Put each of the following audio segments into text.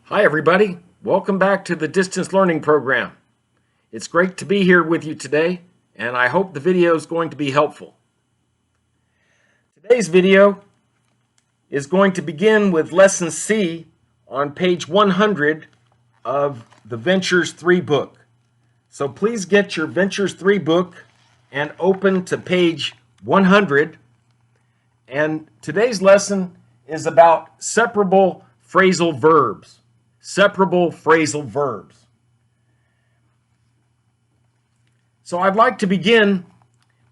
Hi everybody, welcome back to the Distance Learning Program. It's great to be here with you today, and I hope the video is going to be helpful. Today's video is going to begin with Lesson C on page 100 of the Ventures3 book. So please get your Ventures3 book and open to page 100. And today's lesson is about separable phrasal verbs. Separable phrasal verbs. So I'd like to begin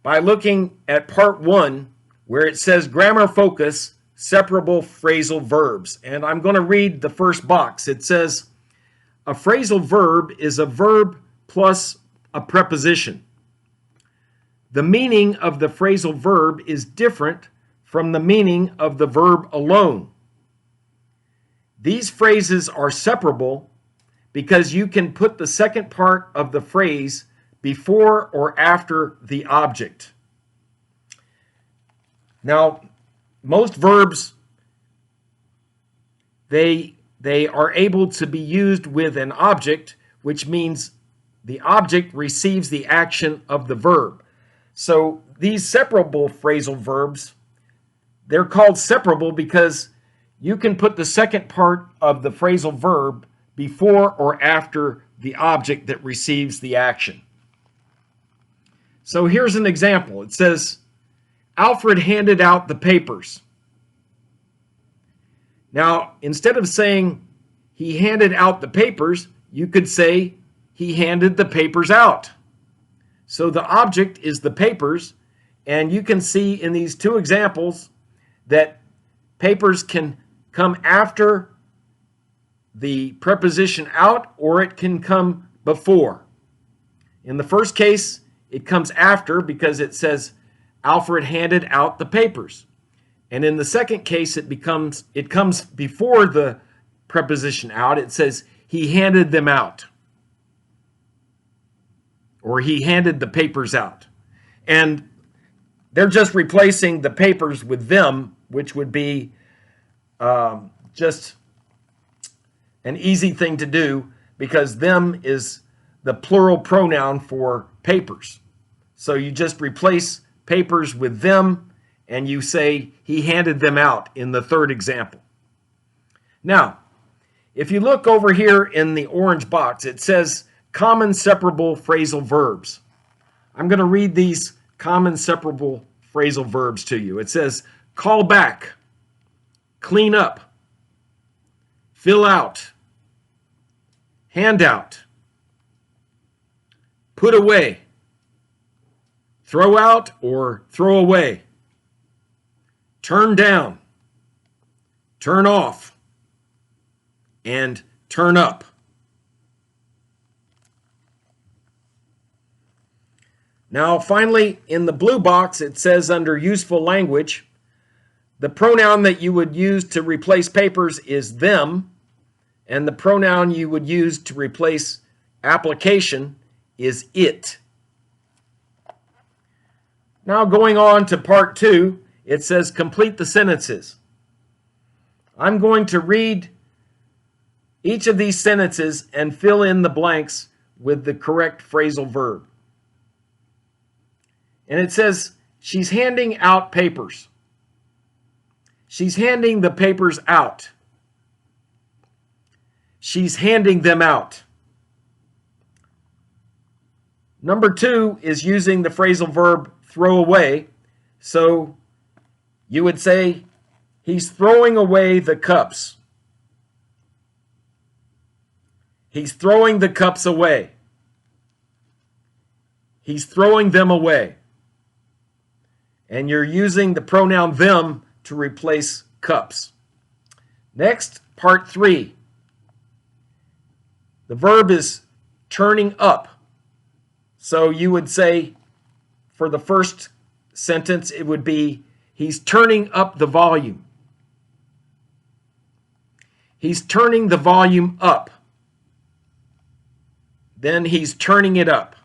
by looking at part 1, where it says grammar focus, separable phrasal verbs. And I'm going to read the first box. It says, a phrasal verb is a verb plus a preposition. The meaning of the phrasal verb is different from the meaning of the verb alone. These phrases are separable because you can put the second part of the phrase before or after the object. Now, most verbs, they are able to be used with an object, which means the object receives the action of the verb. So these separable phrasal verbs, they're called separable because you can put the second part of the phrasal verb before or after the object that receives the action. So here's an example. It says, Alfred handed out the papers. Now, instead of saying he handed out the papers, you could say he handed the papers out. So the object is the papers, and you can see in these two examples that papers can come after the preposition out, or it can come before. In the first case, it comes after because it says Alfred handed out the papers. And in the second case, it comes before the preposition out. It says he handed them out, or he handed the papers out. And they're just replacing the papers with them, which would be just an easy thing to do because them is the plural pronoun for papers. So you just replace papers with them and you say he handed them out in the third example. Now, if you look over here in the orange box, it says common separable phrasal verbs. I'm going to read these common separable phrasal verbs to you. It says call back, clean up, fill out, hand out, put away, throw out or throw away, turn down, turn off, and turn up. Now, finally, in the blue box, it says under useful language, the pronoun that you would use to replace papers is them, and the pronoun you would use to replace application is it. Now going on to part 2, it says complete the sentences. I'm going to read each of these sentences and fill in the blanks with the correct phrasal verb. And it says, she's handing out papers. She's handing the papers out. She's handing them out. Number 2 is using the phrasal verb throw away. So you would say, he's throwing away the cups. He's throwing the cups away. He's throwing them away. And you're using the pronoun them to replace cups. Next, part 3. The verb is turning up. So you would say, for the first sentence, it would be, he's turning up the volume. He's turning the volume up. Then he's turning it up.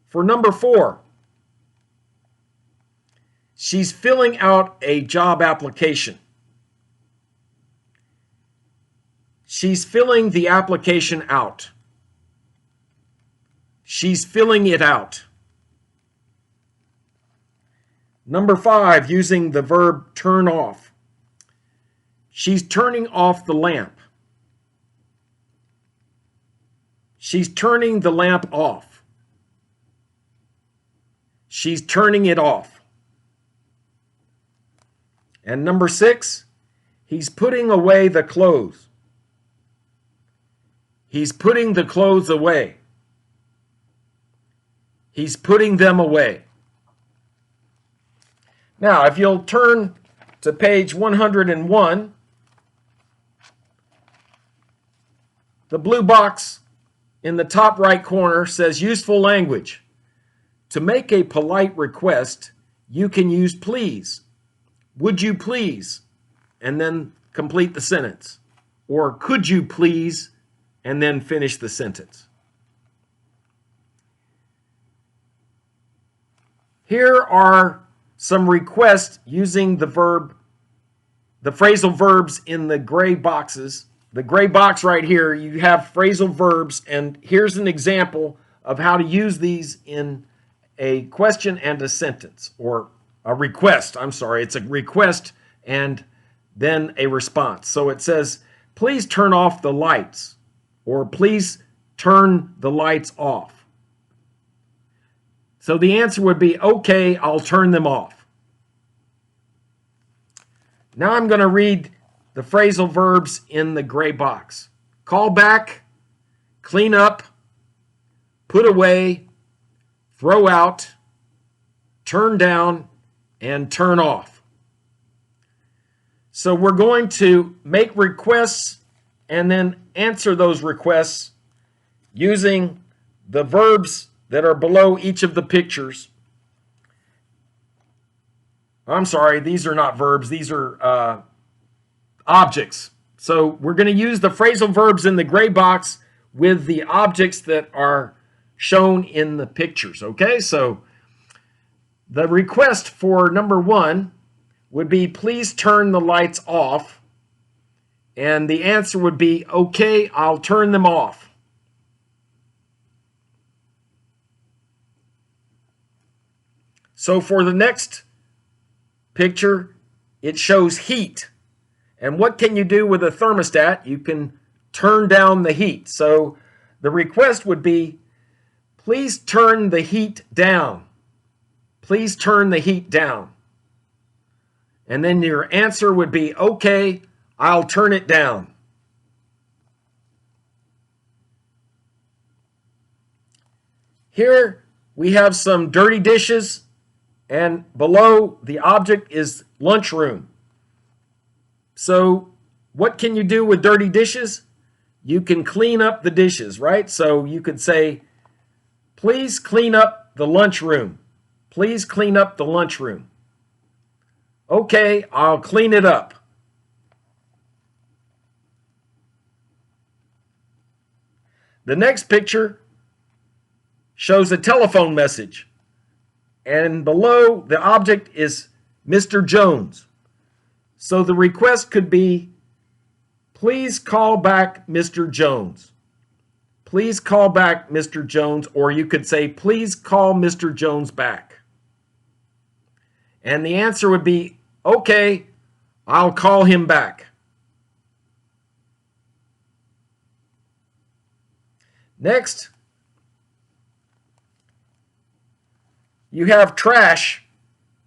For number 4, she's filling out a job application. She's filling the application out. She's filling it out. Number 5, using the verb turn off. She's turning off the lamp. She's turning the lamp off. She's turning it off. And number 6, he's putting away the clothes. He's putting the clothes away. He's putting them away. Now, if you'll turn to page 101, the blue box in the top right corner says useful language. To make a polite request, you can use please. Would you please? And then complete the sentence. Or could you please? And then finish the sentence. Here are some requests using the phrasal verbs in the gray boxes. The gray box right here, you have phrasal verbs, and here's an example of how to use these in a question and a sentence, or a request. I'm sorry, it's a request and then a response. So it says, please turn off the lights, or please turn the lights off. So the answer would be, okay, I'll turn them off. Now I'm going to read the phrasal verbs in the gray box. Call back, clean up, put away, throw out, turn down, and turn off. So we're going to make requests and then answer those requests using the verbs that are below each of the pictures. I'm sorry, these are not verbs, these are objects. So we're going to use the phrasal verbs in the gray box with the objects that are shown in the pictures. Okay, so the request for number 1 would be, please turn the lights off. And the answer would be, okay, I'll turn them off. So for the next picture, it shows heat. And what can you do with a thermostat? You can turn down the heat. So the request would be, please turn the heat down. Please turn the heat down. And then your answer would be, okay, I'll turn it down. Here we have some dirty dishes, and below the object is lunchroom. So what can you do with dirty dishes? You can clean up the dishes, right? So you could say, please clean up the lunchroom. Please clean up the lunchroom. Okay, I'll clean it up. The next picture shows a telephone message. And below the object is Mr. Jones. So the request could be, please call back Mr. Jones. Please call back Mr. Jones, or you could say, please call Mr. Jones back. And the answer would be, okay, I'll call him back. Next, you have trash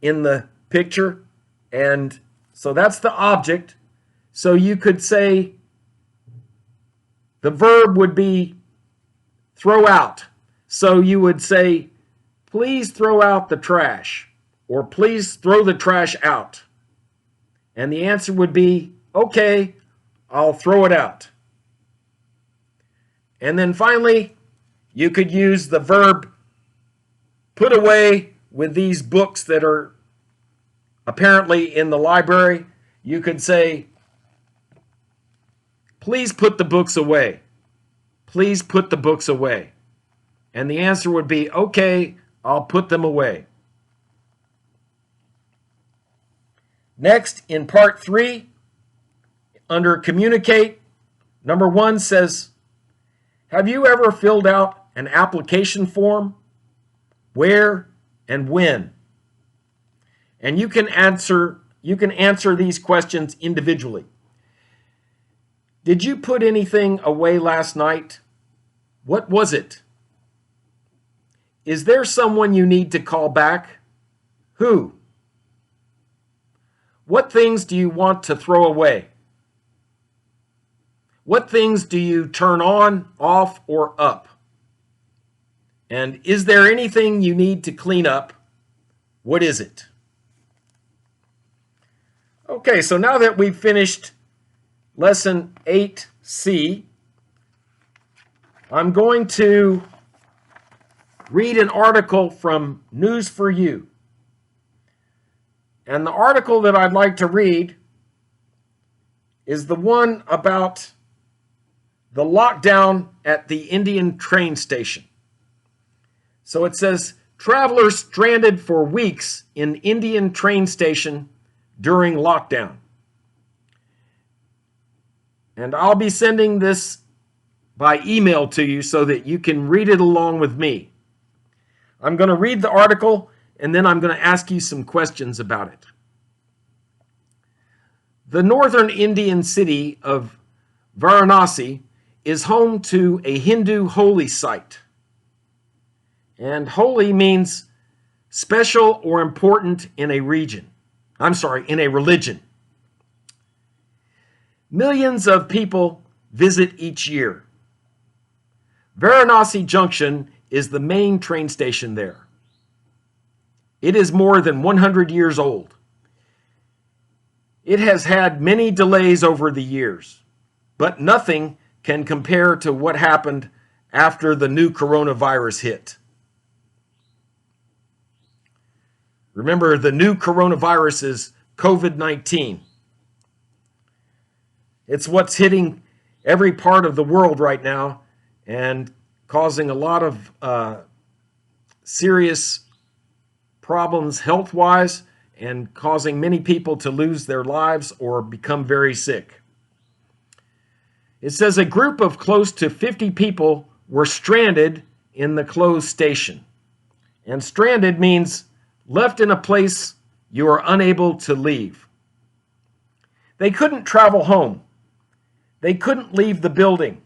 in the picture, and so that's the object. So you could say the verb would be throw out. So you would say, please throw out the trash, or please throw the trash out. And the answer would be, okay, I'll throw it out. And then finally, you could use the verb put away with these books that are apparently in the library. You could say, please put the books away. Please put the books away. And the answer would be, okay, I'll put them away. Next, in part 3, under communicate, Number 1 says, have you ever filled out an application form? Where and when? And you can answer these questions individually. Did you put anything away last night? What was it? Is there someone you need to call back? Who? What things do you want to throw away? What things do you turn on, off, or up? And is there anything you need to clean up? What is it? Okay, so now that we've finished Lesson 8C, I'm going to read an article from News for You. And the article that I'd like to read is the one about the lockdown at the Indian train station. So it says, travelers stranded for weeks in Indian train station during lockdown. And I'll be sending this by email to you so that you can read it along with me. I'm going to read the article and then I'm going to ask you some questions about it. The northern Indian city of Varanasi is home to a Hindu holy site. And holy means special or important in a region. In a religion. Millions of people visit each year. Varanasi Junction is the main train station there. It is more than 100 years old. It has had many delays over the years, but nothing can compare to what happened after the new coronavirus hit. Remember, the new coronavirus is COVID-19. It's what's hitting every part of the world right now and causing a lot of serious problems health-wise and causing many people to lose their lives or become very sick. It says a group of close to 50 people were stranded in the closed station. And stranded means left in a place you are unable to leave. They couldn't travel home. They couldn't leave the building.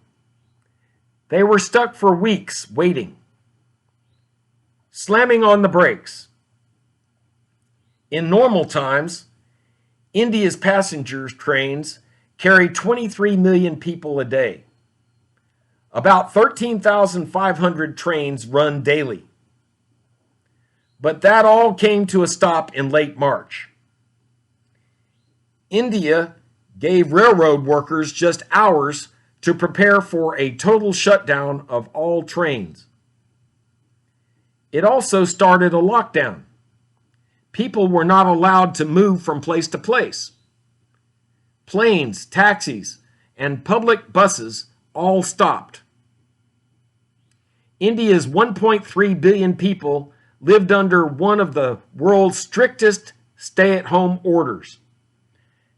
They were stuck for weeks waiting, slamming on the brakes. In normal times, India's passenger trains carry 23 million people a day. About 13,500 trains run daily. But that all came to a stop in late March. India gave railroad workers just hours to prepare for a total shutdown of all trains. It also started a lockdown. People were not allowed to move from place to place. Planes, taxis, and public buses all stopped. India's 1.3 billion people lived under one of the world's strictest stay-at-home orders.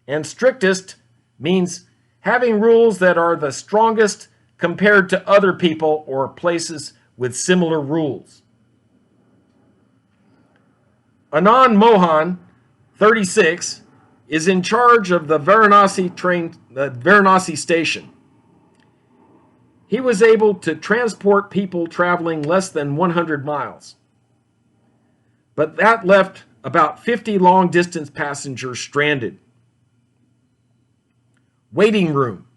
And strictest means having rules that are the strongest compared to other people or places with similar rules. Anand Mohan, 36, is in charge of the Varanasi station. He was able to transport people traveling less than 100 miles. But that left about 50 long-distance passengers stranded. Waiting room.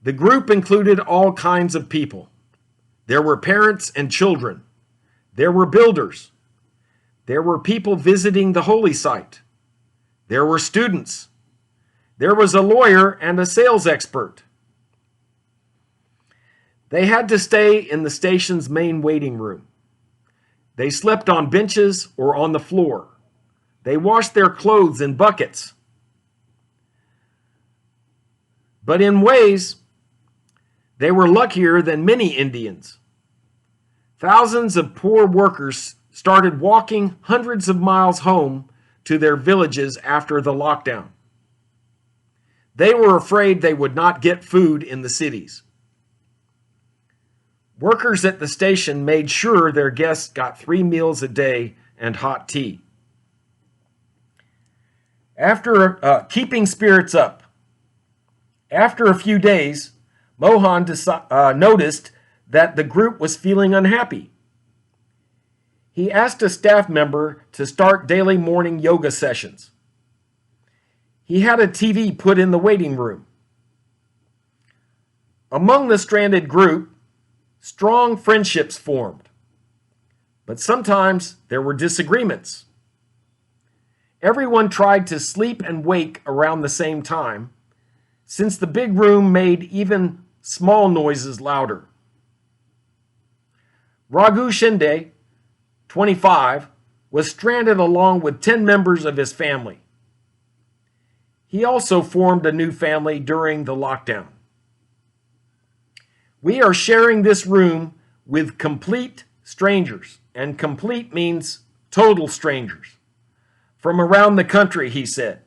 The group included all kinds of people. There were parents and children. There were builders. There were people visiting the holy site. There were students. There was a lawyer and a sales expert. They had to stay in the station's main waiting room. They slept on benches or on the floor. They washed their clothes in buckets. But in ways, they were luckier than many Indians. Thousands of poor workers started walking hundreds of miles home to their villages after the lockdown. They were afraid they would not get food in the cities. Workers at the station made sure their guests got 3 meals a day and hot tea. After keeping spirits up, after a few days, Mohan noticed that the group was feeling unhappy. He asked a staff member to start daily morning yoga sessions. He had a TV put in the waiting room. Among the stranded group, strong friendships formed, but sometimes there were disagreements. Everyone tried to sleep and wake around the same time, since the big room made even small noises louder. Raghu Shinde, 25, was stranded along with 10 members of his family. He also formed a new family during the lockdown. We are sharing this room with complete strangers, and complete means total strangers, from around the country, he said.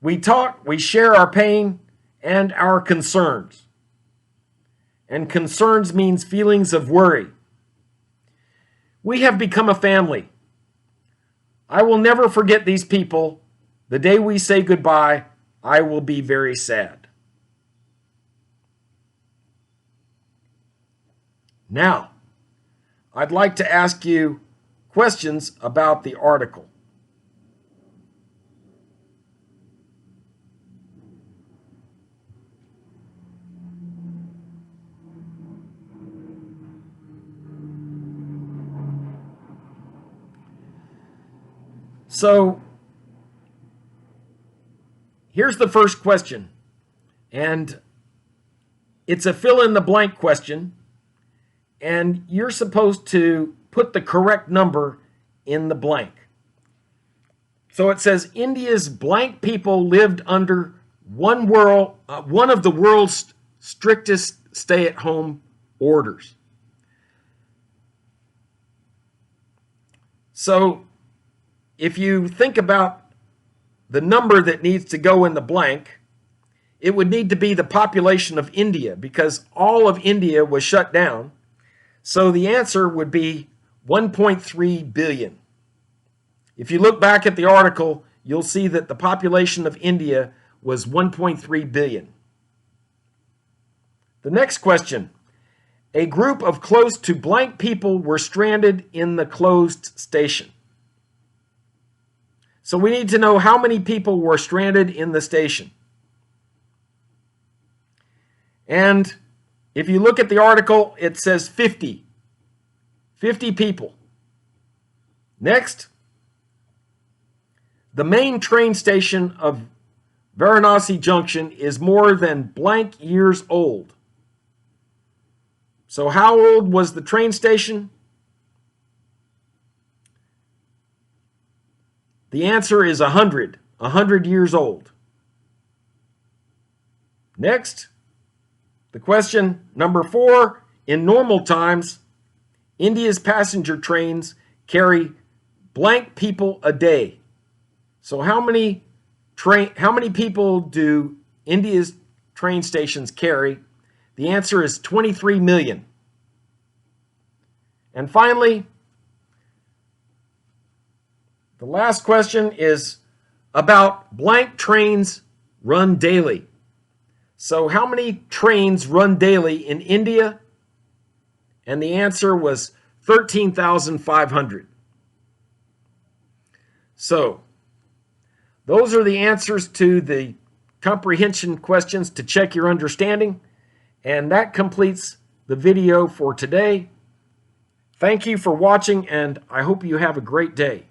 We talk, we share our pain and our concerns. And concerns means feelings of worry. We have become a family. I will never forget these people. The day we say goodbye, I will be very sad. Now, I'd like to ask you questions about the article. So, here's the first question, and it's a fill-in-the-blank question, and you're supposed to put the correct number in the blank. So it says, India's blank people lived under one of the world's strictest stay-at-home orders. So if you think about the number that needs to go in the blank, it would need to be the population of India, because all of India was shut down. So the answer would be 1.3 billion. If you look back at the article, you'll see that the population of India was 1.3 billion. The next question. A group of close to blank people were stranded in the closed station. So we need to know how many people were stranded in the station. And if you look at the article, it says 50. 50 people. Next, the main train station of Varanasi Junction is more than blank years old. So how old was the train station? The answer is 100 years old. Next, the question number 4. In normal times, India's passenger trains carry blank people a day. So how many people do India's train stations carry? The answer is 23 million. And finally, the last question is about blank trains run daily. So how many trains run daily in India? And the answer was 13,500. So those are the answers to the comprehension questions to check your understanding. And that completes the video for today. Thank you for watching, and I hope you have a great day.